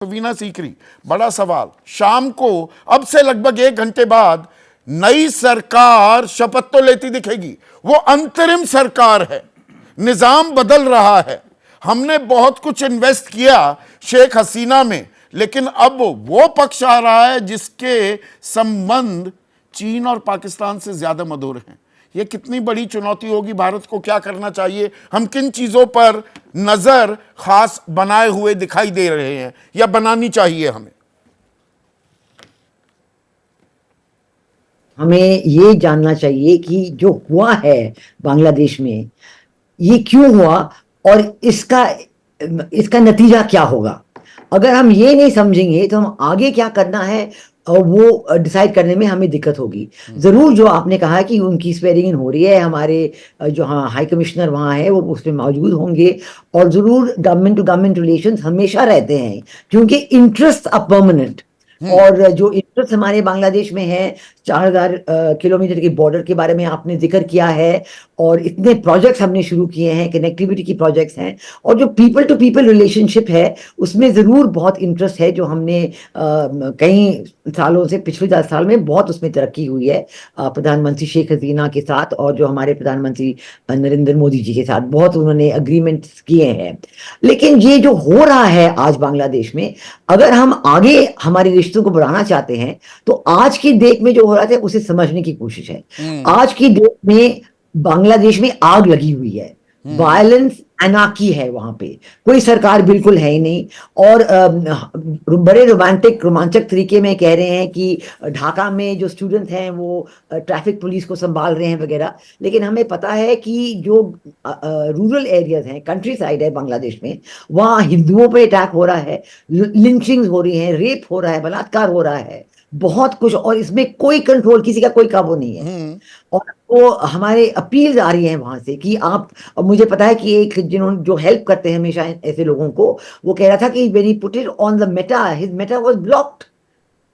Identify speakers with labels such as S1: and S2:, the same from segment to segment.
S1: वीना सीकरी, बड़ा सवाल, शाम को अब से लगभग 1 घंटे बाद नई सरकार शपथ तो लेती दिखेगी। वो अंतरिम सरकार है, निजाम बदल रहा है। हमने बहुत कुछ इन्वेस्ट किया शेख हसीना में, लेकिन अब वो पक्ष आ रहा है जिसके संबंध चीन और पाकिस्तान से ज्यादा मधुर हैं। ये कितनी बड़ी चुनौती होगी, भारत को क्या करना चाहिए, हम किन चीजों पर नजर खास बनाए हुए दिखाई दे रहे हैं या बनानी चाहिए हमें?
S2: हमें ये जानना चाहिए कि जो हुआ है बांग्लादेश में ये क्यों हुआ और इसका इसका नतीजा क्या होगा। अगर हम ये नहीं समझेंगे तो हम आगे क्या करना है और वो डिसाइड करने में हमें दिक्कत होगी। जरूर जो आपने कहा कि उनकी स्वेरिंग इन हो रही है, हमारे जो हाई कमिश्नर वहाँ है वो उसमें मौजूद होंगे और जरूर गवर्नमेंट टू गवर्नमेंट रिलेशंस हमेशा रहते हैं क्योंकि इंटरेस्ट अ परमानेंट। और जो इंटरेस्ट हमारे बांग्लादेश में है 4000 किलोमीटर की बॉर्डर के बारे में आपने जिक्र किया है और इतने प्रोजेक्ट्स हमने शुरू किए हैं, कनेक्टिविटी की प्रोजेक्ट्स हैं और जो पीपल टू पीपल रिलेशनशिप है उसमें जरूर बहुत इंटरेस्ट है जो हमने कई सालों से पिछले 10 साल में बहुत उसमें तरक्की हुई है प्रधानमंत्री शेख हसीना के साथ और जो हमारे प्रधानमंत्री नरेंद्र मोदी जी के साथ बहुत उन्होंने अग्रीमेंट्स किए हैं। लेकिन ये जो हो रहा है आज बांग्लादेश में, अगर हम आगे हमारे रिश्तों को बढ़ाना चाहते हैं तो आज की डेट में जो हो रहा है उसे समझने की कोशिश है। आज की डेट में बांग्लादेश में आग लगी हुई है, वायलेंस अनाकी है, वहां पे कोई सरकार बिल्कुल है ही नहीं और बड़े रोमांचक तरीके में कह रहे हैं कि ढाका में जो स्टूडेंट हैं वो ट्रैफिक पुलिस को संभाल रहे हैं वगैरह। लेकिन हमें पता है कि जो रूरल एरियाज हैं, कंट्री साइड है बांग्लादेश में, वहाँ हिंदुओं पे अटैक हो रहा है, लिंचिंग हो रही है, रेप हो रहा है, बलात्कार हो रहा है, बहुत कुछ, और इसमें कोई कंट्रोल, किसी का कोई काबू नहीं है। और वो हमारे अपील्स आ रही हैं वहां से कि आप, मुझे पता है कि एक जिन्होंने जो हेल्प करते हैं हमेशा ऐसे लोगों को, वो कह रहा था कि when he put it on the Meta, his Meta was blocked.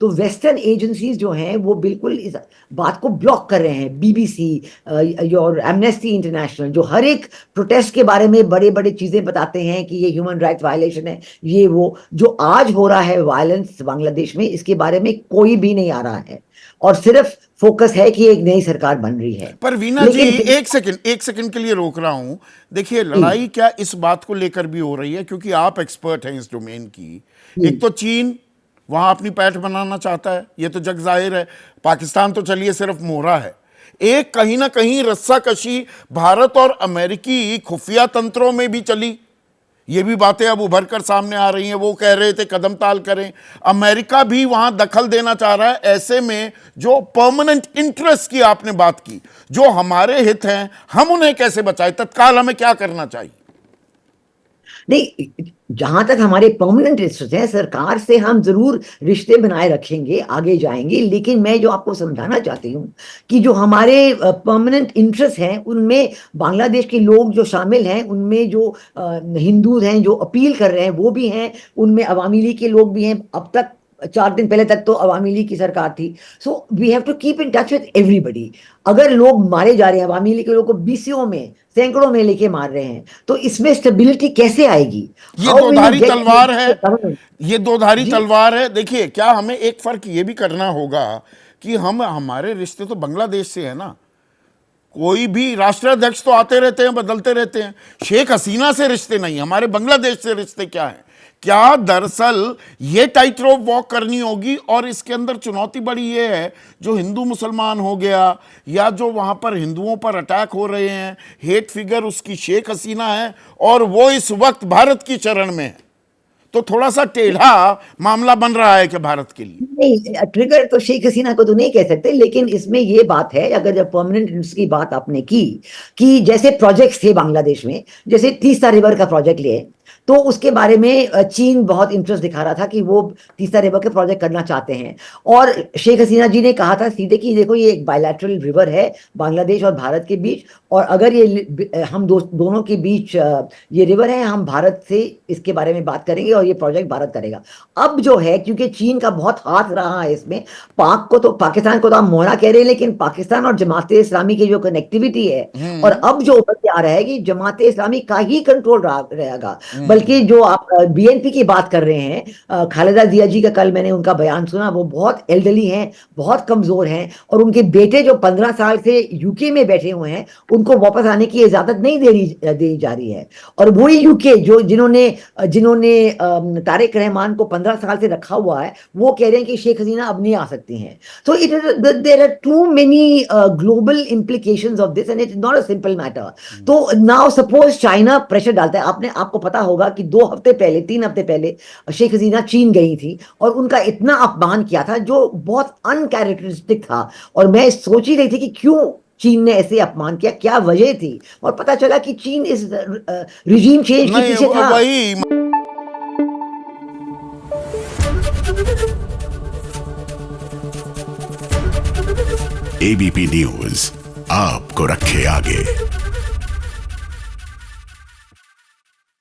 S2: तो वेस्टर्न एजेंसीज जो हैं वो बिल्कुल इस बात को ब्लॉक कर रहे हैं। बीबीसी और एमनेस्टी इंटरनेशनल जो हर एक प्रोटेस्ट के बारे में बड़े बड़े चीजें बताते हैं कि ये ह्यूमन राइट्स वायलेशन है, ये वो जो आज हो रहा है वायलेंस बांग्लादेश में, इसके बारे में कोई भी नहीं आ रहा है और सिर्फ फोकस है कि एक नई सरकार बन रही है।
S1: पर वीना जी, एक सेकंड के लिए रोक रहा हूं। देखिए, लड़ाई क्या इस बात को लेकर भी हो रही है, क्योंकि आप एक्सपर्ट हैं इस डोमेन की। एक तो चीन वहां अपनी पैठ बनाना चाहता है, ये तो जग जाहिर है। पाकिस्तान तो चलिए सिर्फ मोहरा है। एक कहीं ना कहीं रस्साकशी भारत और अमेरिकी खुफिया तंत्रों में भी चली, ये भी बातें अब उभर कर सामने आ रही हैं। वो कह रहे थे कदम ताल करें, अमेरिका भी वहां दखल देना चाह रहा है। ऐसे में जो परमानेंट इंटरेस्ट की आपने बात की, जो हमारे हित हैं, हम उन्हें कैसे बचाएं? तत्काल हमें क्या करना चाहिए?
S2: नहीं, जहां तक हमारे परमानेंट रिश्ते हैं सरकार से हम जरूर रिश्ते बनाए रखेंगे, आगे जाएंगे। लेकिन मैं जो आपको समझाना चाहती हूँ कि जो हमारे परमानेंट इंटरेस्ट हैं उनमें बांग्लादेश के लोग जो शामिल हैं, उनमें जो हिंदू हैं जो अपील कर रहे हैं वो भी हैं, उनमें अवामी लीग के लोग भी हैं। अब तक 4 दिन पहले तक तो अवामी लीग की सरकार थी। So we have to keep in touch with everybody. अगर लोग मारे जा रहे हैं, अवामी लीग के लोगों को बीसीओ में, सैकड़ों में लेके मार रहे हैं, तो इसमें स्टेबिलिटी कैसे आएगी?
S1: ये दोधारी तलवार है, ये दोधारी तलवार है। देखिए, क्या हमें एक फर्क ये भी करना होगा कि हमारे रिश्ते तो बांग्लादेश से है ना। कोई भी राष्ट्राध्यक्ष तो आते रहते हैं, बदलते रहते हैं। शेख हसीना से रिश्ते नहीं, हमारे बांग्लादेश से रिश्ते क्या है? क्या दरअसल ये टाइट रोप वॉक करनी होगी? और इसके अंदर चुनौती बड़ी ये है, जो हिंदू मुसलमान हो गया या जो वहां पर हिंदुओं पर अटैक हो रहे हैं, हेट फिगर उसकी शेख हसीना है और वो इस वक्त भारत की शरण में है। तो थोड़ा सा टेढ़ा मामला बन रहा है कि भारत के लिए
S2: नहीं, ट्रिगर तो शेख हसीना को तो नहीं कह सकते। लेकिन इसमें ये बात है, अगर जब परमानेंट इंटरेस्ट की बात आपने की कि जैसे प्रोजेक्ट्स थे बांग्लादेश में, जैसे तीस्ता रिवर का प्रोजेक्ट लिए, तो उसके बारे में चीन बहुत इंटरेस्ट दिखा रहा था कि वो तीस्ता रिवर के प्रोजेक्ट करना चाहते हैं। और शेख हसीना जी ने कहा था सीधे कि देखो ये एक बायलैटरल रिवर है बांग्लादेश और भारत के बीच, और अगर ये हम दोनों के बीच ये रिवर है, हम भारत से इसके बारे में बात करेंगे और ये प्रोजेक्ट भारत करेगा। अब जो है, क्योंकि चीन का बहुत हाथ रहा है इसमें, पाकिस्तान को तो हम मोहरा कह रहे हैं, लेकिन पाकिस्तान और जमाते इस्लामी की जो कनेक्टिविटी है, और अब जो उभर के आ रहा है कि जमाते इस्लामी का ही कंट्रोल रहेगा। बल्कि जो आप बीएनपी की बात कर रहे हैं, खालिदा जिया जी का कल मैंने उनका बयान सुना, वो बहुत एल्डरली हैं, बहुत कमजोर हैं, और उनके बेटे जो 15 साल से यूके में बैठे हुए हैं, उनको वापस आने की इजाजत नहीं दी जा रही है। और वही यूके जो जिन्होंने जिन्होंने तारिक रहमान को 15 साल से रखा हुआ है, वो कह रहे हैं कि शेख हसीना अब नहीं आ सकती हैं। So there are too many global implications of this, and it's not a simple matter. तो now suppose चाइना प्रेशर डालता है, आपको पता होगा कि 3 हफ्ते पहले शेख हसीना चीन गई थी और उनका इतना अपमान किया था जो बहुत अनकैरेक्टरिस्टिक था, और मैं सोच ही रही थी कि क्यों चीन ने ऐसे अपमान किया, क्या वजह थी, और पता चला कि चीन इस रिजीम चेंज के
S1: नहीं
S2: पीछे था।
S1: वही
S3: एबीपी न्यूज आपको रखे आगे।